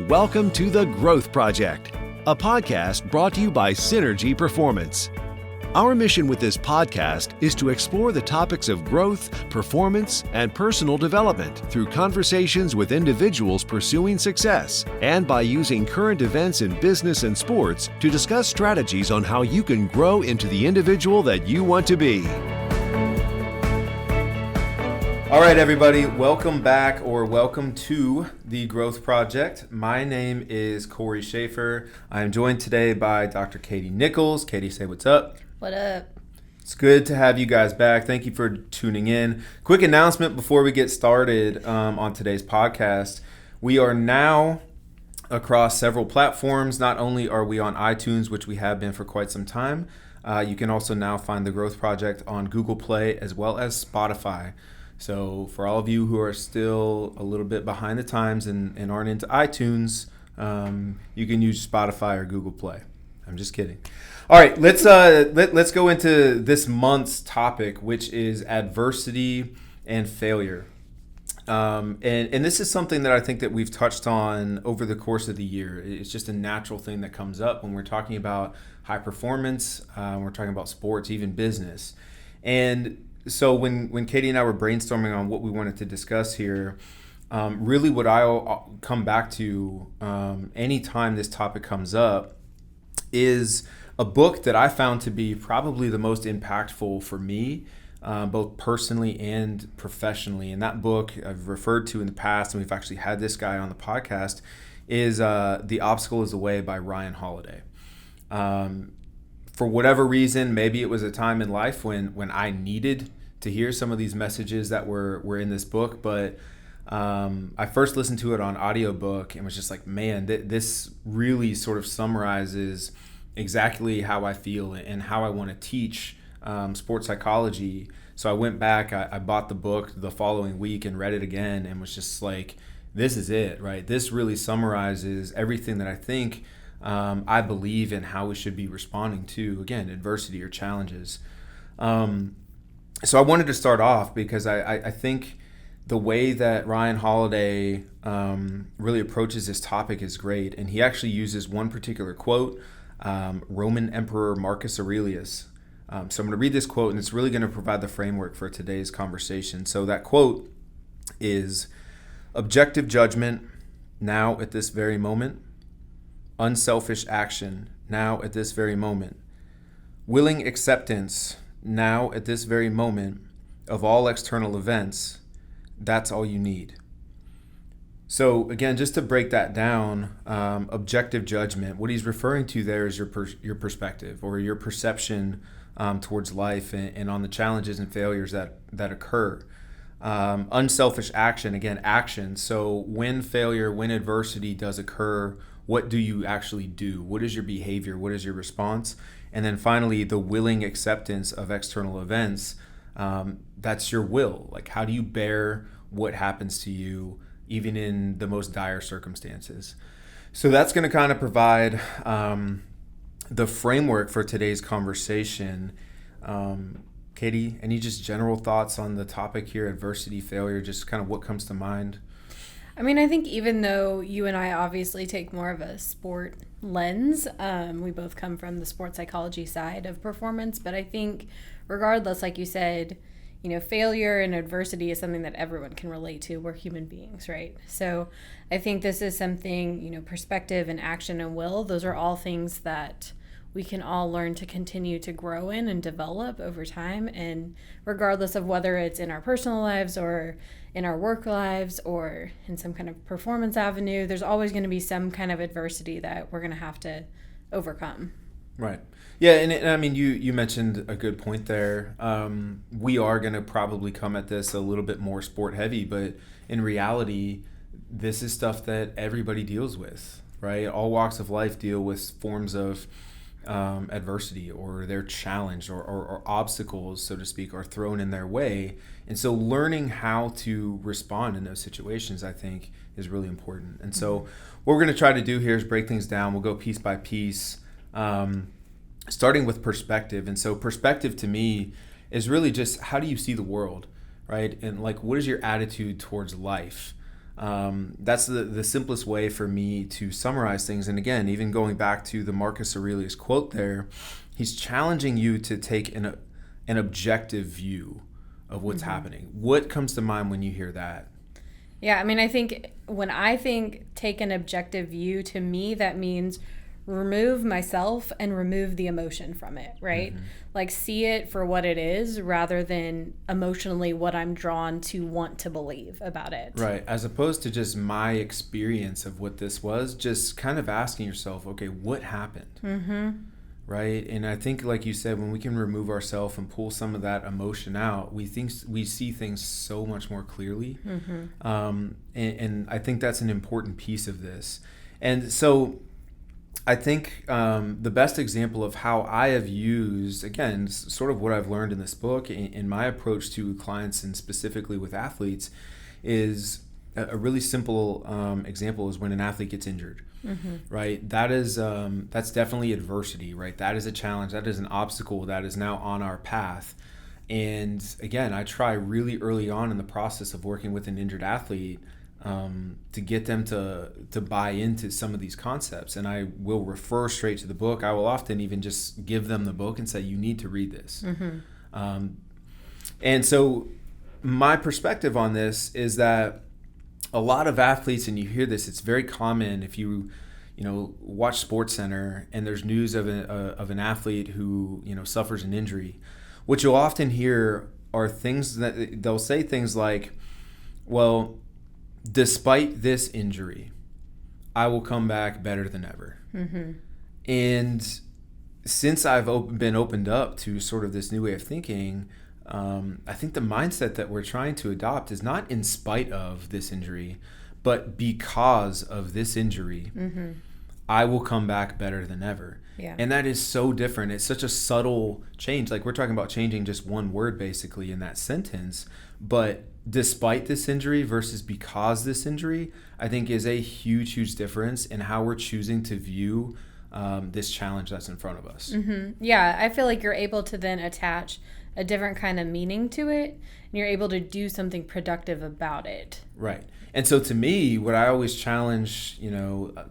Welcome to The Growth Project, a podcast brought to you by Synergy Performance. Our mission with this podcast is to explore the topics of growth, performance, and personal development through conversations with individuals pursuing success and by using current events in business and sports to discuss strategies on how you can grow into the individual that you want to be. All right, everybody, welcome back or welcome to The Growth Project. My name is Cory Shaffer. I'm joined today by Dr. Katie Nichols. Katie, say what's up. What up? It's good to have you guys back. Thank you for tuning in. Quick announcement before we get started on today's podcast. We are now across several platforms. Not only are we on iTunes, which we have been for quite some time, you can also now find The Growth Project on Google Play as well as Spotify. So for all of you who are still a little bit behind the times and aren't into iTunes, you can use Spotify or Google Play. I'm just kidding. All right, let's go into this month's topic, which is adversity and failure. And this is something that I think that we've touched on over the course of the year. It's just a natural thing that comes up when we're talking about high performance, we're talking about sports, even business. And so when Katie and I were brainstorming on what we wanted to discuss here, really what I'll come back to anytime this topic comes up is a book that I found to be probably the most impactful for me, both personally and professionally. And that book I've referred to in the past, and we've actually had this guy on the podcast, is The Obstacle is the Way by Ryan Holiday. For whatever reason, maybe it was a time in life when I needed to hear some of these messages that were in this book, but I first listened to it on audiobook and was just like, man, this really sort of summarizes exactly how I feel and how I want to teach sports psychology. So I went back, I bought the book the following week and read it again and was just like, this is it, right? This really summarizes everything that I think I believe in how we should be responding to, again, adversity or challenges. So I wanted to start off because I think the way that Ryan Holiday really approaches this topic is great. And he actually uses one particular quote, Roman Emperor Marcus Aurelius. So I'm going to read this quote, and it's really going to provide the framework for today's conversation. So that quote is, "Objective judgment, now at this very moment. Unselfish action, now at this very moment. Willing acceptance, now at this very moment, of all external events. That's all you need." So again, just to break that down, objective judgment, what he's referring to there is your perspective or your perception towards life and on the challenges and failures that occur. Unselfish action, again, action. So when failure, when adversity does occur, what do you actually do? What is your behavior? What is your response? And then finally, the willing acceptance of external events. That's your will. Like, how do you bear what happens to you, even in the most dire circumstances? So that's going to kind of provide the framework for today's conversation. Katie, any just general thoughts on the topic here, adversity, failure, just kind of what comes to mind? I mean, I think even though you and I obviously take more of a sport lens, we both come from the sports psychology side of performance, but I think regardless, like you said, failure and adversity is something that everyone can relate to. We're human beings, right? So I think this is something, perspective and action and will, those are all things that we can all learn to continue to grow in and develop over time. And regardless of whether it's in our personal lives or in our work lives or in some kind of performance avenue, there's always going to be some kind of adversity that we're going to have to overcome. Right. Yeah, and I mean, you mentioned a good point there. We are going to probably come at this a little bit more sport heavy, but in reality, this is stuff that everybody deals with, right? All walks of life deal with forms of adversity, or they're challenged or obstacles, so to speak, are thrown in their way. And so learning how to respond in those situations, I think, is really important. And so what we're going to try to do here is break things down. We'll go piece by piece, starting with perspective. And so perspective to me is really just how do you see the world, right? And like, what is your attitude towards life? That's the simplest way for me to summarize things. And again, even going back to the Marcus Aurelius quote there, he's challenging you to take an objective view of what's happening. What comes to mind when you hear that? Yeah, I mean, I think when I think take an objective view, to me, that means remove myself and remove the emotion from it, right? Like, see it for what it is rather than emotionally what I'm drawn to want to believe about it. Right. As opposed to just my experience of what this was, just kind of asking yourself, okay, what happened? Right. And I think, like you said, when we can remove ourselves and pull some of that emotion out, we see things so much more clearly. And I think that's an important piece of this. And so I think the best example of how I have used, again, sort of what I've learned in this book in my approach to clients and specifically with athletes, is a really simple example is when an athlete gets injured. Right. That's definitely adversity, right? That is a challenge. That is an obstacle that is now on our path. And again, I try really early on in the process of working with an injured athlete to get them to buy into some of these concepts. And I will refer straight to the book. I will often even just give them the book and say, you need to read this. And so my perspective on this is that a lot of athletes, and you hear this, it's very common if you watch SportsCenter and there's news of an athlete who suffers an injury. What you'll often hear are things that they'll say things like, well, despite this injury, I will come back better than ever. And since I've been opened up to sort of this new way of thinking, I think the mindset that we're trying to adopt is not in spite of this injury, but because of this injury, I will come back better than ever. Yeah. And that is so different. It's such a subtle change. Like, we're talking about changing just one word basically in that sentence. But despite this injury versus because this injury, I think is a huge, huge difference in how we're choosing to view this challenge that's in front of us. Yeah, I feel like you're able to then attach a different kind of meaning to it, and you're able to do something productive about it. Right. And so to me, what I always challenge,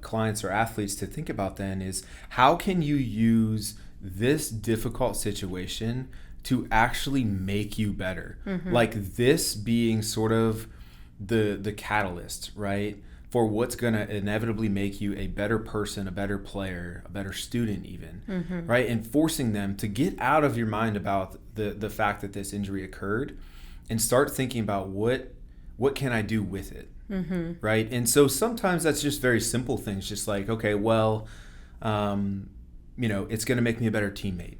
clients or athletes to think about then is, how can you use this difficult situation to actually make you better? Like, this being sort of the catalyst, right, for what's going to inevitably make you a better person, a better player, a better student even, right? And forcing them to get out of your mind about the fact that this injury occurred and start thinking about what can I do with it, right? And so sometimes that's just very simple things, just like, okay, well, it's going to make me a better teammate,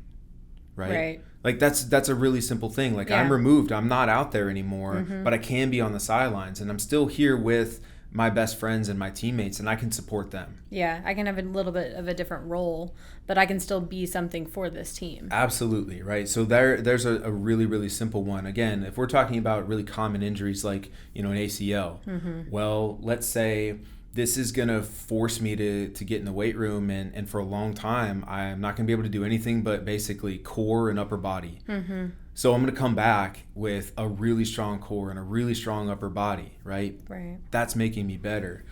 right? Like, that's a really simple thing. Like, I'm removed, I'm not out there anymore, but I can be on the sidelines, and I'm still here with my best friends and my teammates, and I can support them. Yeah, I can have a little bit of a different role, but I can still be something for this team. Absolutely, right? So there's a really, really simple one. Again, if we're talking about really common injuries like, an ACL, well, let's say this is going to force me to get in the weight room, and for a long time, I'm not going to be able to do anything but basically core and upper body. So I'm going to come back with a really strong core and a really strong upper body, right? Right. That's making me better.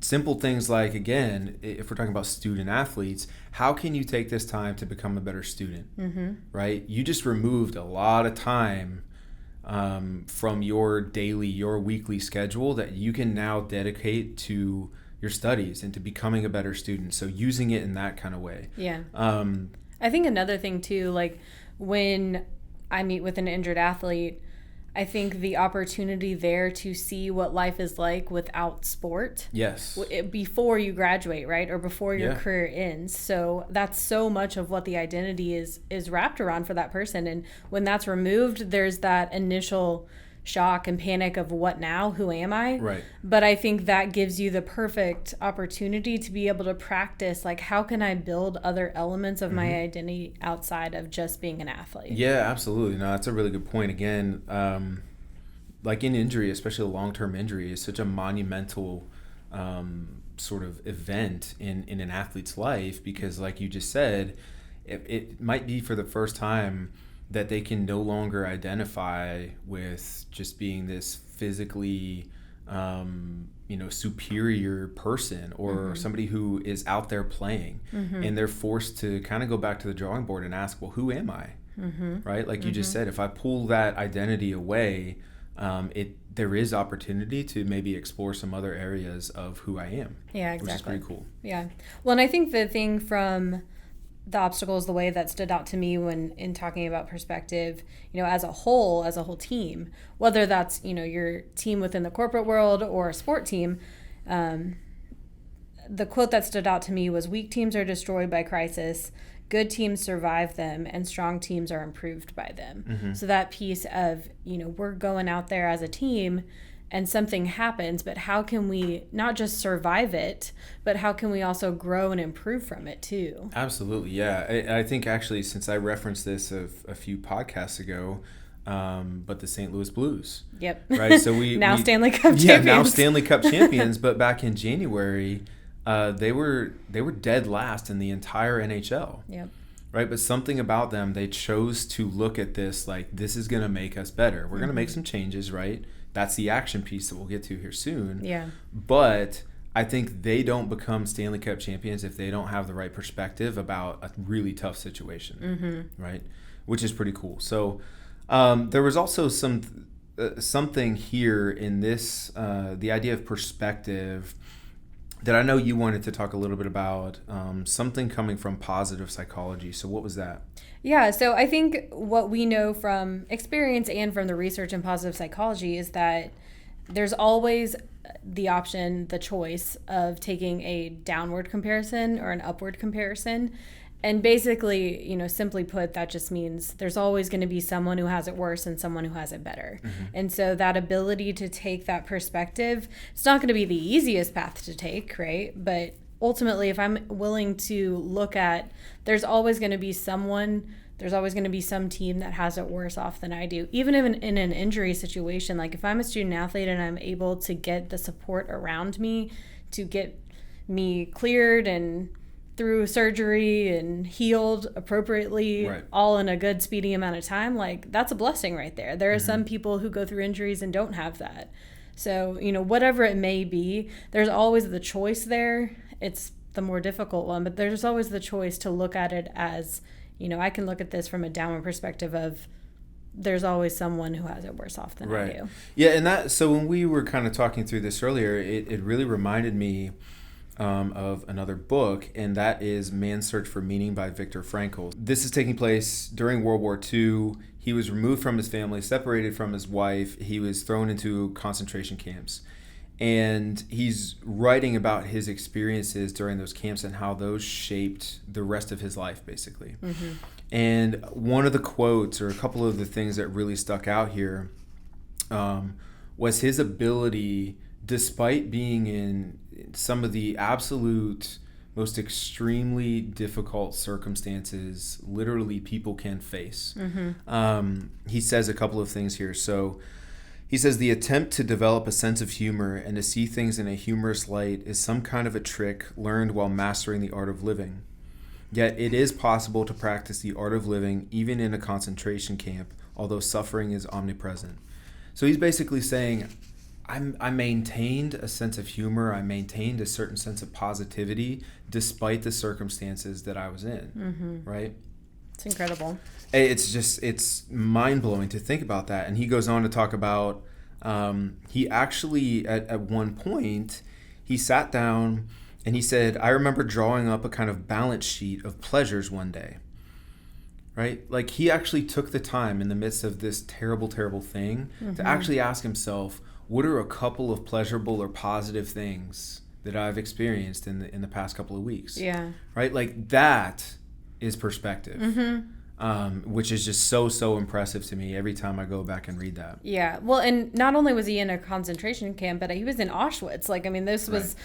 Simple things like, again, if we're talking about student athletes, how can you take this time to become a better student, right? You just removed a lot of time from your daily, your weekly schedule that you can now dedicate to your studies and to becoming a better student. So using it in that kind of way. Yeah. I think another thing too, like, when I meet with an injured athlete, I think the opportunity there to see what life is like without sport. Yes. Before you graduate, right? Or before your career ends. So that's so much of what the identity is wrapped around for that person. And when that's removed, there's that initial shock and panic of what now? Who am I? Right. But I think that gives you the perfect opportunity to be able to practice, like, how can I build other elements of my identity outside of just being an athlete? Yeah, absolutely. No, that's a really good point. Again, like in injury, especially a long-term injury, is such a monumental sort of event in an athlete's life, because like you just said, it might be for the first time that they can no longer identify with just being this physically superior person or somebody who is out there playing, and they're forced to kind of go back to the drawing board and ask, well, who am I? Right? Like you just said, if I pull that identity away, there is opportunity to maybe explore some other areas of who I am. Yeah, exactly. Which is pretty cool. Yeah. Well, and I think the thing from the obstacles, the way that stood out to me when in talking about perspective, as a whole team, whether that's, your team within the corporate world or a sport team, the quote that stood out to me was, weak teams are destroyed by crisis, good teams survive them, and strong teams are improved by them. So that piece of, we're going out there as a team and something happens, but how can we not just survive it, but how can we also grow and improve from it too? Absolutely, yeah. I think actually, since I referenced this a few podcasts ago, but the St. Louis Blues. Yep. Right. So we Stanley Cup champions. Yeah, now Stanley Cup champions. But back in January, they were dead last in the entire NHL. Yep. Right. But something about them, they chose to look at this like, this is going to make us better. We're going to make some changes, right? That's the action piece that we'll get to here soon. Yeah. But I think they don't become Stanley Cup champions if they don't have the right perspective about a really tough situation, right? Which is pretty cool. So there was also something here in this, the idea of perspective, that I know you wanted to talk a little bit about, something coming from positive psychology. So what was that? Yeah, so I think what we know from experience and from the research in positive psychology is that there's always the option, the choice of taking a downward comparison or an upward comparison. And basically, simply put, that just means there's always going to be someone who has it worse and someone who has it better. And so that ability to take that perspective, it's not going to be the easiest path to take, right? But ultimately, if I'm willing to look at, there's always going to be some team that has it worse off than I do. Even if in an injury situation, like if I'm a student athlete and I'm able to get the support around me to get me cleared and through surgery and healed appropriately, right, all in a good speedy amount of time, like that's a blessing right there. There are some people who go through injuries and don't have that. So, whatever it may be, there's always the choice there. It's the more difficult one, but there's always the choice to look at it as, I can look at this from a downward perspective of there's always someone who has it worse off than I do. Yeah, and so when we were kind of talking through this earlier, it really reminded me of another book, and that is Man's Search for Meaning by Viktor Frankl. This is taking place during World War II. He was removed from his family, separated from his wife. He was thrown into concentration camps. And he's writing about his experiences during those camps and how those shaped the rest of his life, basically. And one of the quotes, or a couple of the things that really stuck out here, was his ability, despite being in some of the absolute most extremely difficult circumstances literally people can face. He says a couple of things here. So he says, the attempt to develop a sense of humor and to see things in a humorous light is some kind of a trick learned while mastering the art of living. Yet it is possible to practice the art of living even in a concentration camp, although suffering is omnipresent. So he's basically saying, I maintained a sense of humor. I maintained a certain sense of positivity despite the circumstances that I was in, right? It's incredible. It's mind-blowing to think about that. And he goes on to talk about, he actually, at one point, he sat down and he said, I remember drawing up a kind of balance sheet of pleasures one day, right? Like he actually took the time in the midst of this terrible, terrible thing to actually ask himself, what are a couple of pleasurable or positive things that I've experienced in the past couple of weeks? Yeah. Right? Like that is perspective, which is just so impressive to me every time I go back and read that. Yeah. Well, and not only was he in a concentration camp, but he was in Auschwitz. Like, I mean, this was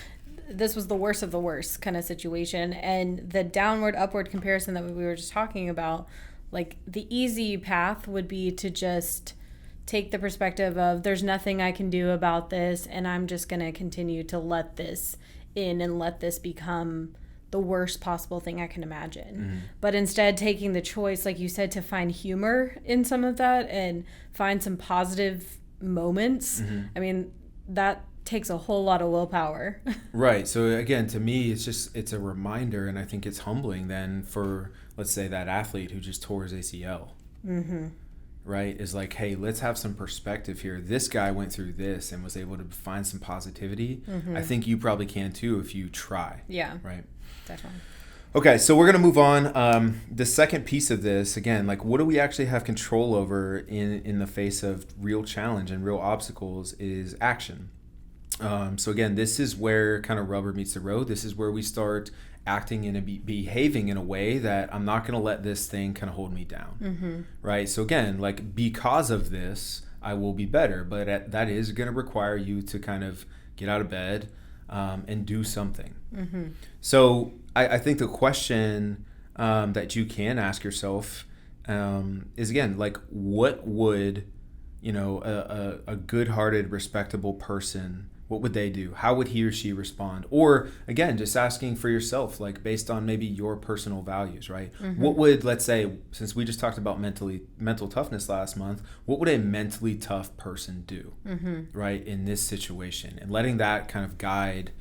the worst of the worst kind of situation. And the downward, upward comparison that we were just talking about, like the easy path would be to just take the perspective of there's nothing I can do about this, and I'm just going to continue to let this in and let this become the worst possible thing I can imagine. But instead taking the choice, like you said, to find humor in some of that and find some positive moments. I mean, that takes a whole lot of willpower. Right. So again, to me, it's a reminder, and I think it's humbling then for, let's say, that athlete who just tore his ACL. Mm-hmm. Right? Is like, hey, let's have some perspective here. This guy went through this and was able to find some positivity. Mm-hmm. I think you probably can too if you try. Yeah. Right. Definitely. Okay, so we're going to move on. The second piece of this, again, like what do we actually have control over in the face of real challenge and real obstacles is action. So again, this is where kind of rubber meets the road. This is where we start acting and behaving in a way that I'm not going to let this thing kind of hold me down. Mm-hmm. Right? So again, like because of this, I will be better. But that is going to require you to kind of get out of bed and do something. Mm-hmm. So I think the question that you can ask yourself is, again, like what would, a good-hearted, respectable person, what would they do? How would he or she respond? Or again, just asking for yourself, like based on maybe your personal values, right? Mm-hmm. What would, let's say, since we just talked about mental toughness last month, what would a mentally tough person do, mm-hmm. right, in this situation? And letting that kind of guide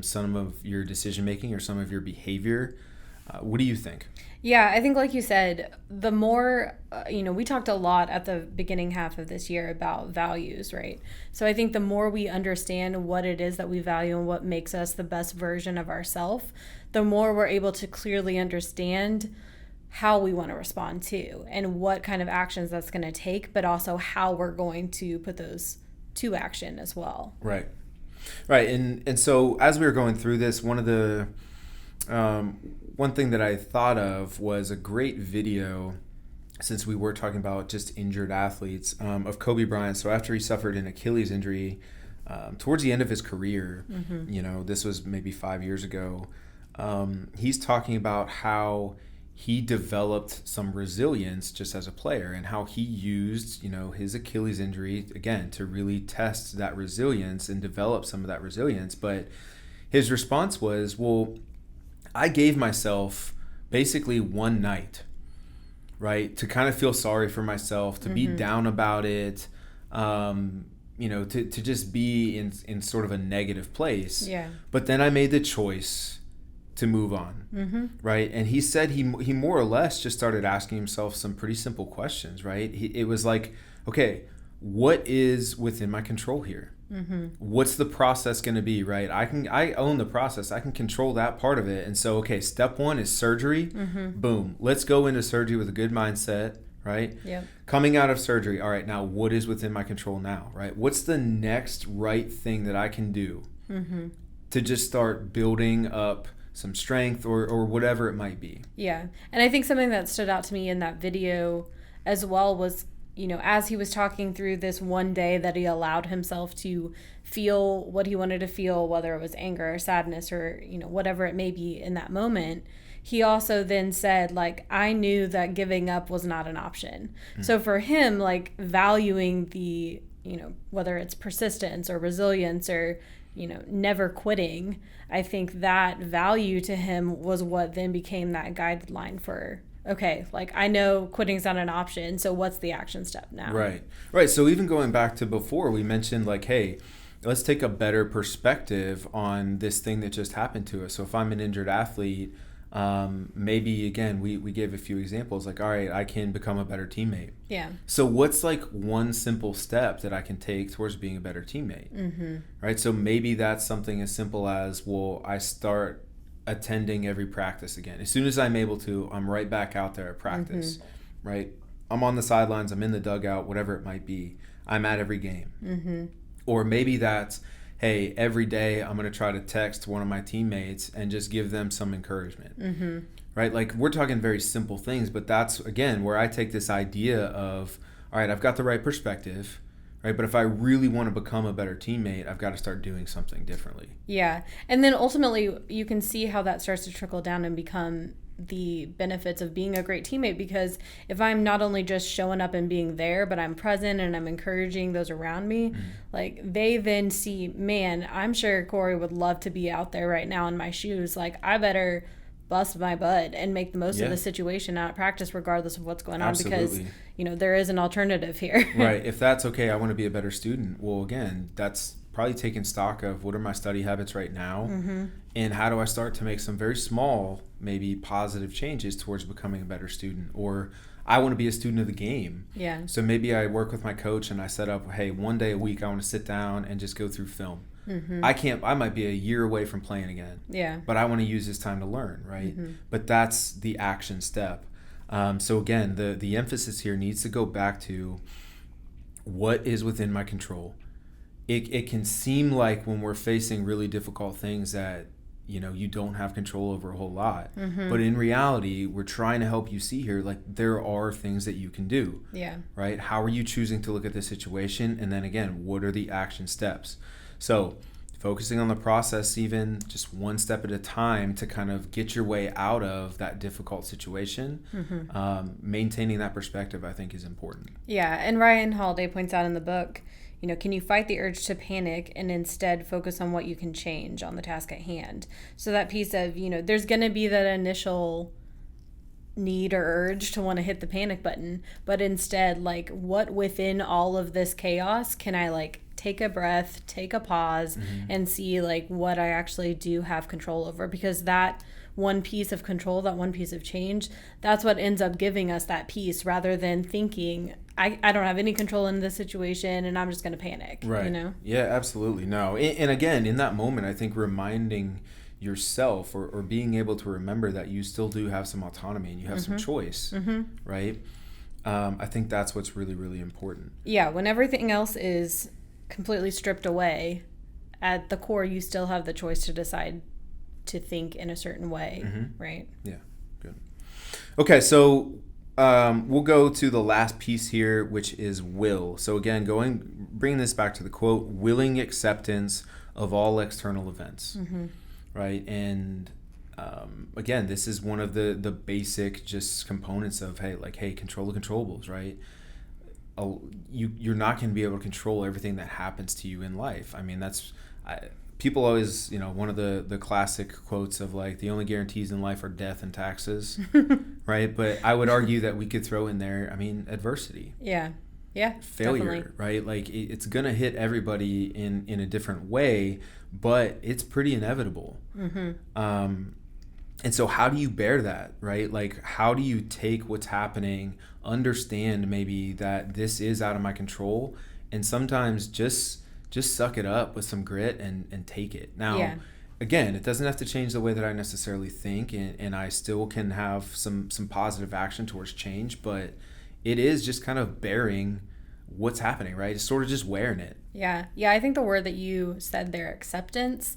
some of your decision making or some of your behavior. What do you think? Yeah, I think like you said, the more, we talked a lot at the beginning half of this year about values, right? So I think the more we understand what it is that we value and what makes us the best version of ourselves, the more we're able to clearly understand how we want to respond to and what kind of actions that's going to take, but also how we're going to put those to action as well. Right. Right. And so as we were going through this, one thing that I thought of was a great video, since we were talking about just injured athletes, of Kobe Bryant. So after he suffered an Achilles injury towards the end of his career, mm-hmm. This was maybe 5 years ago, he's talking about how he developed some resilience just as a player and how he used, his Achilles injury, again, to really test that resilience and develop some of that resilience. But his response was, well, I gave myself basically one night, right, to kind of feel sorry for myself, to mm-hmm. be down about it, to just be in sort of a negative place. Yeah. But then I made the choice to move on, mm-hmm. right? And he said he more or less just started asking himself some pretty simple questions, right? It was like, okay, what is within my control here? Mm-hmm. What's the process going to be, right? I own the process. I can control that part of it. And so, okay, step one is surgery. Mm-hmm. Boom. Let's go into surgery with a good mindset, right? Yep. Coming out of surgery. All right, now what is within my control now, right? What's the next right thing that I can do mm-hmm. to just start building up some strength or whatever it might be? Yeah. And I think something that stood out to me in that video as well was, as he was talking through this one day that he allowed himself to feel what he wanted to feel, whether it was anger or sadness or, whatever it may be in that moment, he also then said, like, I knew that giving up was not an option. Mm-hmm. So for him, like, valuing the, whether it's persistence or resilience or, never quitting, I think that value to him was what then became that guideline for, okay, like I know quitting's not an option, so what's the action step now? Right. So even going back to before, we mentioned like, hey, let's take a better perspective on this thing that just happened to us. So if I'm an injured athlete, maybe again, we gave a few examples like, all right, I can become a better teammate. Yeah. So what's like one simple step that I can take towards being a better teammate? Mm-hmm. Right. So maybe that's something as simple as, well, I start attending every practice again. As soon as I'm able to, I'm right back out there at practice, mm-hmm. right? I'm on the sidelines, I'm in the dugout, whatever it might be. I'm at every game. Mm-hmm. Or maybe that's, hey, every day I'm going to try to text one of my teammates and just give them some encouragement, mm-hmm. right? Like we're talking very simple things, but that's, again, where I take this idea of, all right, I've got the right perspective, right? But if I really want to become a better teammate, I've got to start doing something differently. Yeah. And then ultimately you can see how that starts to trickle down and become the benefits of being a great teammate, because if I'm not only just showing up and being there, but I'm present and I'm encouraging those around me, mm-hmm. like they then see, man, I'm sure Cory would love to be out there right now in my shoes. Like I better bust my butt and make the most of the situation out at practice regardless of what's going on. Absolutely. Because there is an alternative here. Right. If that's okay, I want to be a better student. Well, again, that's probably taking stock of what are my study habits right now, Mm-hmm. and how do I start to make some very small, maybe positive changes towards becoming a better student. Or I want to be a student of the game. Yeah. So maybe I work with my coach and I set up, hey, one day a week I want to sit down and just go through film. Mm-hmm. I might be a year away from playing again. Yeah. But I want to use this time to learn, right? Mm-hmm. But that's the action step. So again, the emphasis here needs to go back to what is within my control. It can seem like when we're facing really difficult things that, you don't have control over a whole lot. Mm-hmm. But in reality, we're trying to help you see here, like, there are things that you can do. Yeah. Right? How are you choosing to look at this situation? And then again, what are the action steps? So focusing on the process, even just one step at a time to kind of get your way out of that difficult situation. Mm-hmm. Maintaining that perspective, I think, is important. Yeah. And Ryan Holiday points out in the book, can you fight the urge to panic and instead focus on what you can change on the task at hand? So that piece of, there's going to be that initial need or urge to want to hit the panic button, but instead, like, what within all of this chaos can I, like, take a breath, take a pause, Mm-hmm. and see, like, what I actually do have control over? Because that one piece of control, that one piece of change, that's what ends up giving us that peace, rather than thinking, I don't have any control in this situation and I'm just going to panic. Right. Yeah, absolutely. No. And again, in that moment, I think reminding yourself or being able to remember that you still do have some autonomy and you have Mm-hmm. some choice, Mm-hmm. right? I think that's what's really, really important. Yeah, when everything else is completely stripped away, at the core, you still have the choice to decide to think in a certain way, Mm-hmm. right? Yeah, good. Okay, so we'll go to the last piece here, which is will. So again, bringing this back to the quote, willing acceptance of all external events, Mm-hmm. right? And again, this is one of the basic just components of, hey, control the controllables, right? You're not going to be able to control everything that happens to you in life. I mean, people always, one of the classic quotes of, like, the only guarantees in life are death and taxes, right? But I would argue that we could throw in there, Yeah. adversity. Yeah. Failure, Definitely. right? Like, it's going to hit everybody in a different way, but it's pretty inevitable. Mm-hmm. And so how do you bear that, right? Like, how do you take what's happening, understand maybe that this is out of my control, and sometimes just suck it up with some grit and take it. Now, Yeah. again, it doesn't have to change the way that I necessarily think, and I still can have some positive action towards change, but it is just kind of bearing what's happening, right? It's sort of just wearing it. Yeah. Yeah, I think the word that you said there, acceptance,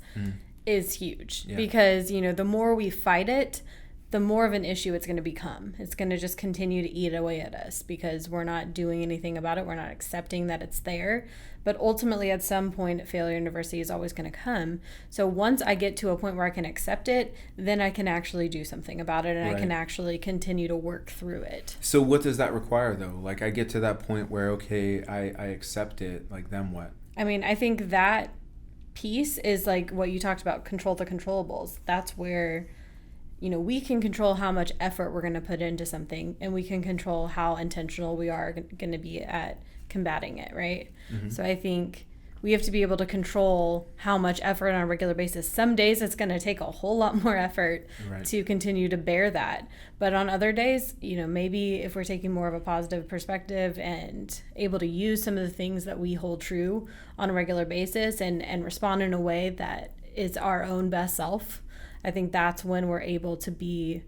is huge. Yeah. Because, the more we fight it, the more of an issue it's going to become. It's going to just continue to eat away at us because we're not doing anything about it. We're not accepting that it's there. But ultimately, at some point, failure and adversity is always going to come. So once I get to a point where I can accept it, then I can actually do something about it, and Right. I can actually continue to work through it. So what does that require, though? Like, I get to that point where, okay, I accept it. Like, then what? I mean, I think that piece is like what you talked about, control the controllables. That's where, we can control how much effort we're going to put into something, and we can control how intentional we are going to be at combating it, right? Mm-hmm. So I think we have to be able to control how much effort on a regular basis. Some days it's going to take a whole lot more effort Right. to continue to bear that. But on other days, maybe if we're taking more of a positive perspective and able to use some of the things that we hold true on a regular basis and respond in a way that is our own best self, I think that's when we're able to be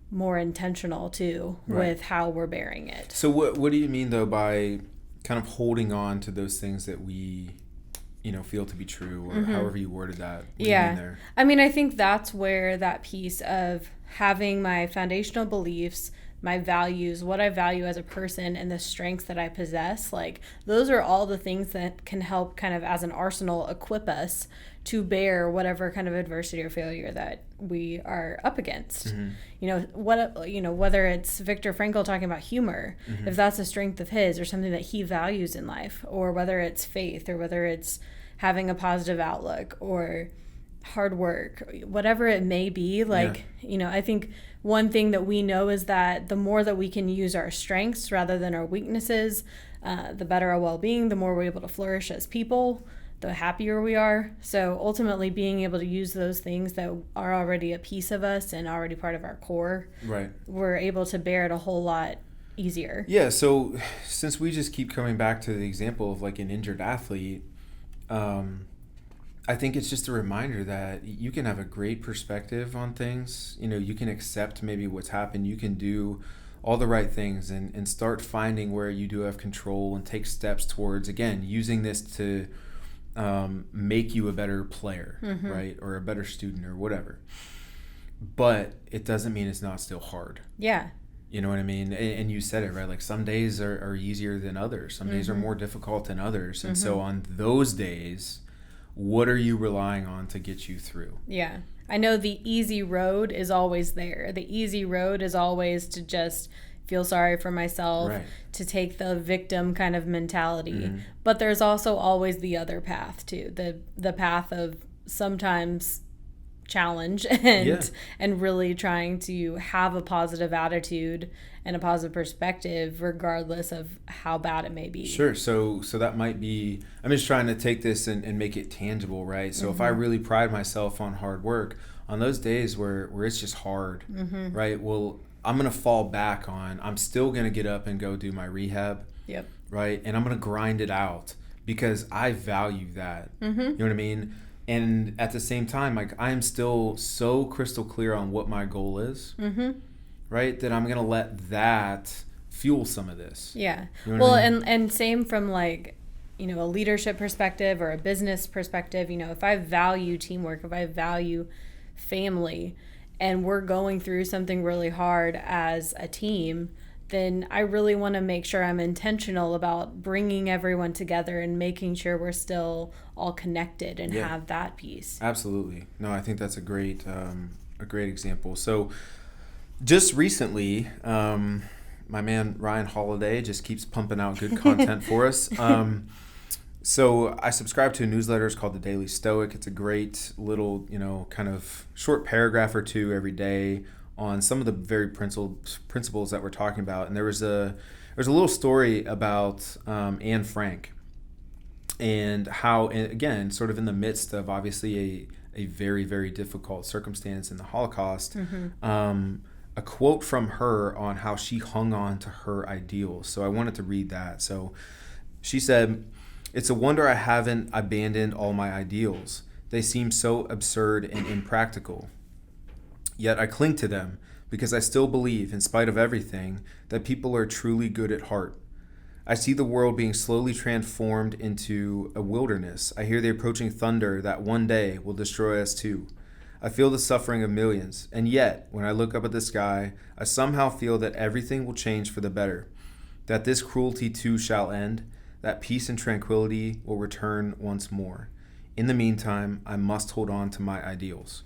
more intentional too Right. with how we're bearing it. So what do you mean, though, by kind of holding on to those things that we feel to be true, or however you worded that? What do you mean there? I mean, I think that's where that piece of having my foundational beliefs, my values, what I value as a person, and the strengths that I possess, like, those are all the things that can help kind of as an arsenal equip us to bear whatever kind of adversity or failure that we are up against. Whether it's Viktor Frankl talking about humor, if that's a strength of his or something that he values in life, or whether it's faith, or whether it's having a positive outlook, or hard work, whatever it may be, I think one thing that we know is that the more that we can use our strengths rather than our weaknesses, the better our well-being, the more we're able to flourish as people, the happier we are. So ultimately being able to use those things that are already a piece of us and already part of our core, right, we're able to bear it a whole lot easier. Yeah, so since we just keep coming back to the example of like an injured athlete, I think it's just a reminder that you can have a great perspective on things. You know, you can accept maybe what's happened. You can do all the right things and start finding where you do have control and take steps towards, again, using this to make you a better player, right? Or a better student or whatever. But it doesn't mean it's not still hard. Yeah. You know what I mean? And you said it, right? Like some days are easier than others. Some days are more difficult than others. And so on those days, what are you relying on to get you through? Yeah. I know the easy road is always there. The easy road is always to just feel sorry for myself, right, to take the victim kind of mentality. But there's also always the other path too. The path of sometimes challenge and really trying to have a positive attitude and a positive perspective regardless of how bad it may be. Sure. So that might be, I'm just trying to take this and make it tangible, right? So if I really pride myself on hard work, on those days where it's just hard, right? Well, I'm going to fall back on, I'm still going to get up and go do my rehab, right? And I'm going to grind it out because I value that. You know what I mean? And at the same time, like I'm still so crystal clear on what my goal is, right? That I'm going to let that fuel some of this. Yeah. You know what I mean? And same from like, you know, a leadership perspective or a business perspective, you know, if I value teamwork, if I value family, and we're going through something really hard as a team, then I really want to make sure I'm intentional about bringing everyone together and making sure we're still all connected and have that piece. Absolutely. No, I think that's a great example. So just recently, my man Ryan Holiday just keeps pumping out good content for us. So I subscribe to a newsletter. It's called The Daily Stoic. It's a great little, you know, kind of short paragraph or two every day on some of the very principles that we're talking about. And there's a little story about Anne Frank and how, again, sort of in the midst of obviously a very, very difficult circumstance in the Holocaust, a quote from her on how she hung on to her ideals. So I wanted to read that. So she said, "It's a wonder I haven't abandoned all my ideals. They seem so absurd and impractical. Yet I cling to them because I still believe, in spite of everything, that people are truly good at heart. I see the world being slowly transformed into a wilderness. I hear the approaching thunder that one day will destroy us too. I feel the suffering of millions, and yet, when I look up at the sky, I somehow feel that everything will change for the better, that this cruelty too shall end, that peace and tranquility will return once more. In the meantime, I must hold on to my ideals."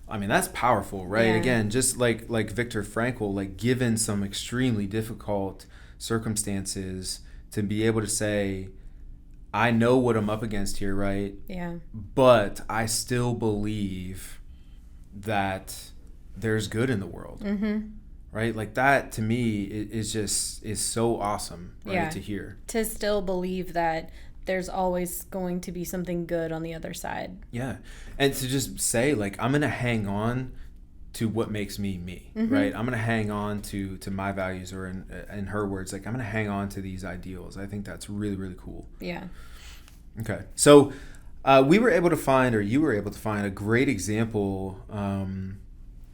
I mean, that's powerful, right? Yeah. Again, just like Viktor Frankl, like given some extremely difficult circumstances, to be able to say, I know what I'm up against here, right? Yeah. But I still believe that there's good in the world, right? Like that to me is so awesome, right? To hear. To still believe that there's always going to be something good on the other side. Yeah. And to just say, like, I'm going to hang on to what makes me me, right? I'm going to hang on to my values, or in her words, like, I'm going to hang on to these ideals. I think that's really, really cool. Yeah. Okay. So you were able to find a great example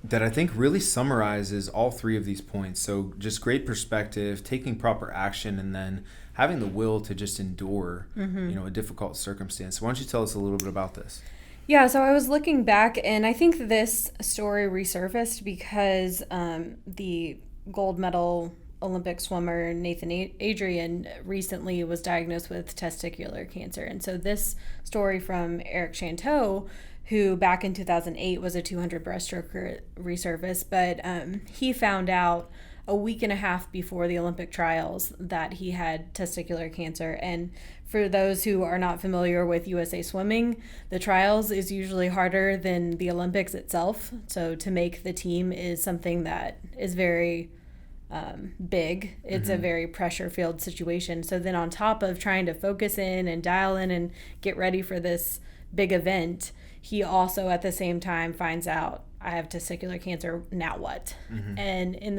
that I think really summarizes all three of these points. So just great perspective, taking proper action, and then having the will to just endure, a difficult circumstance. Why don't you tell us a little bit about this? Yeah, so I was looking back, and I think this story resurfaced because the gold medal Olympic swimmer Nathan Adrian recently was diagnosed with testicular cancer. And so this story from Eric Chanteau, who back in 2008 was a 200 breaststroker, resurfaced, but he found out a week and a half before the Olympic trials that he had testicular cancer. And for those who are not familiar with USA Swimming, the trials is usually harder than the Olympics itself. So to make the team is something that is very big. It's a very pressure-filled situation. So then on top of trying to focus in and dial in and get ready for this big event, he also at the same time finds out, I have testicular cancer, now what? And in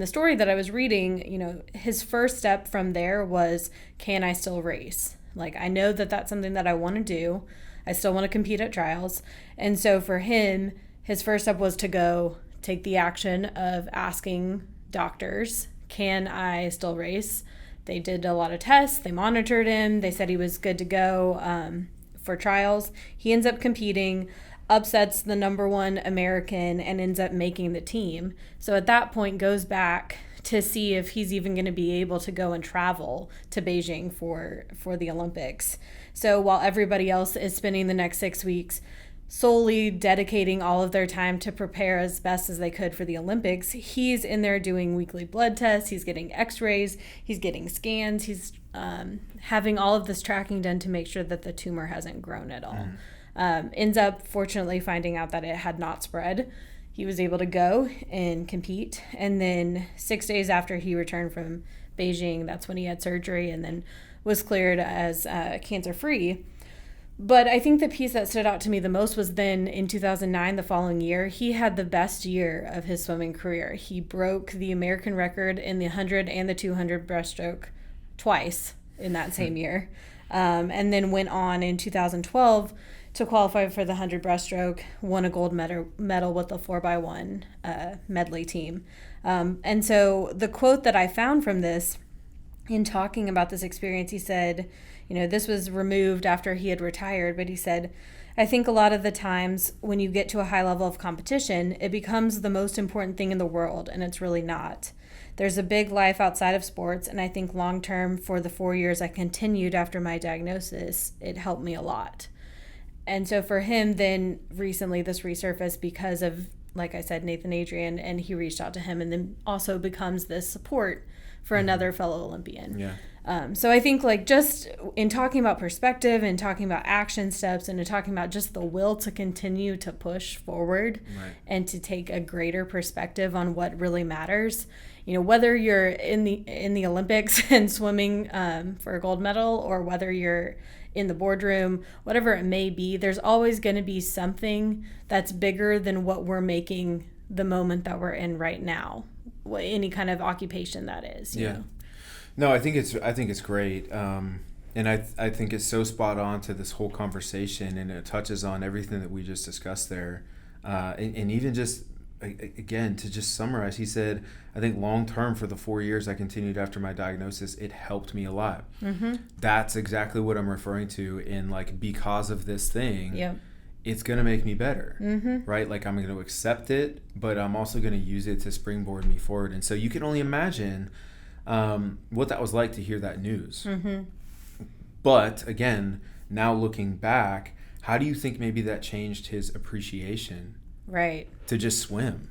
the story that I was reading, his first step from there was, can I still race? Like, I know that that's something that I want to do. I still want to compete at trials. And so for him, his first step was to go take the action of asking doctors, can I still race? They did a lot of tests. They monitored him. They said he was good to go for trials. He ends up competing, upsets the number one American, and ends up making the team. So at that point goes back to see if he's even going to be able to go and travel to Beijing for the Olympics. So while everybody else is spending the next 6 weeks solely dedicating all of their time to prepare as best as they could for the Olympics, he's in there doing weekly blood tests, he's getting x-rays, he's getting scans, he's having all of this tracking done to make sure that the tumor hasn't grown at all. Ends up fortunately finding out that it had not spread. He was able to go and compete, and then 6 days after he returned from Beijing, that's when he had surgery and then was cleared as cancer-free. But I think the piece that stood out to me the most was then in 2009, the following year, he had the best year of his swimming career. He broke the American record in the 100 and the 200 breaststroke twice in that same year. And then went on in 2012 to qualify for the 100 breaststroke, won a gold medal with the 4x1 medley team. And so the quote that I found from this, in talking about this experience, he said, this was removed after he had retired, but he said, I think a lot of the times when you get to a high level of competition, it becomes the most important thing in the world, and it's really not. There's a big life outside of sports, and I think long term, for the 4 years I continued after my diagnosis, it helped me a lot. And so for him, then recently this resurfaced because of, like I said, Nathan Adrian, and he reached out to him and then also becomes this support for another fellow Olympian. Yeah. So I think just in talking about perspective and talking about action steps and in talking about just the will to continue to push forward and to take a greater perspective on what really matters, whether you're in the Olympics and swimming for a gold medal, or whether you're in the boardroom, whatever it may be, there's always going to be something that's bigger than what we're making the moment that we're in right now, any kind of occupation that is. You know? No, I think it's great, and I think it's so spot on to this whole conversation, and it touches on everything that we just discussed there, and even just again to just summarize, he said, I think long term for the 4 years I continued after my diagnosis, it helped me a lot. That's exactly what I'm referring to in because of this thing. It's going to make me better, right? I'm going to accept it, but I'm also going to use it to springboard me forward. And so you can only imagine what that was like to hear that news. But again, now looking back, how do you think maybe that changed his appreciation to just swim?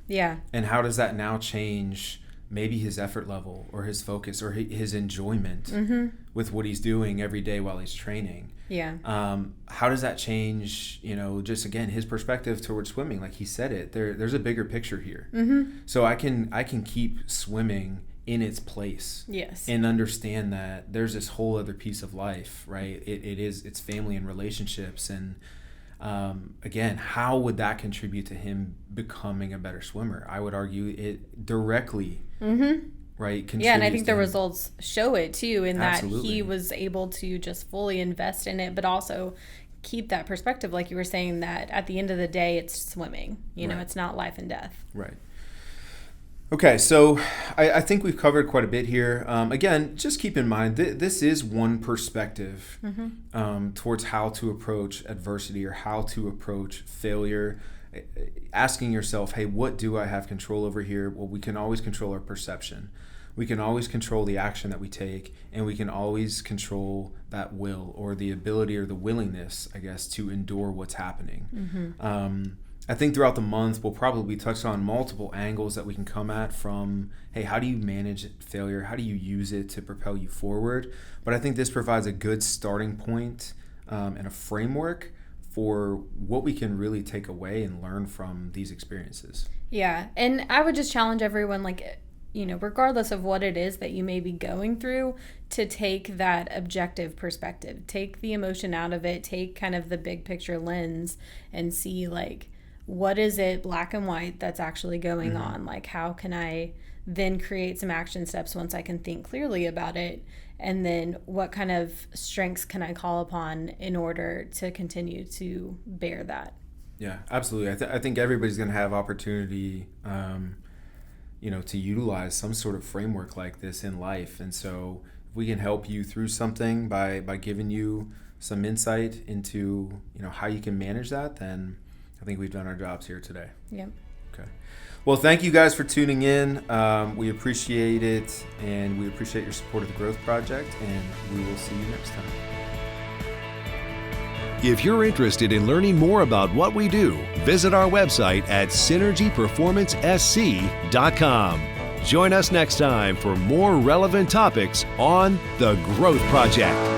And how does that now change maybe his effort level or his focus or his enjoyment with what he's doing every day while he's training? How does that change, just again, his perspective towards swimming? Like he said it, there's a bigger picture here. So I can keep swimming in its place. And understand that there's this whole other piece of life, right? It's family and relationships. And again, how would that contribute to him becoming a better swimmer? I would argue it directly, right? And I think the results show it too, in Absolutely. that he was able to just fully invest in it, but also keep that perspective, like you were saying, that at the end of the day, it's swimming. It's not life and death. Right. Okay, so I think we've covered quite a bit here. Again, just keep in mind, this is one perspective towards how to approach adversity or how to approach failure. Asking yourself, hey, what do I have control over here? Well, we can always control our perception. We can always control the action that we take, and we can always control that will or the ability or the willingness, I guess, to endure what's happening. I think throughout the month, we'll probably touch on multiple angles that we can come at from, hey, how do you manage failure? How do you use it to propel you forward? But I think this provides a good starting point and a framework for what we can really take away and learn from these experiences. And I would just challenge everyone, regardless of what it is that you may be going through, to take that objective perspective, take the emotion out of it, take kind of the big picture lens and see like, what is it black and white that's actually going on? Like, how can I then create some action steps once I can think clearly about it? And then what kind of strengths can I call upon in order to continue to bear that? Yeah, absolutely. I think everybody's going to have opportunity, to utilize some sort of framework like this in life. And so if we can help you through something by giving you some insight into, how you can manage that, then I think we've done our jobs here today. Yep. Okay. Well, thank you guys for tuning in. We appreciate it, and we appreciate your support of the Growth Project, and we will see you next time. If you're interested in learning more about what we do, visit our website at synergyperformancesc.com. Join us next time for more relevant topics on the Growth Project.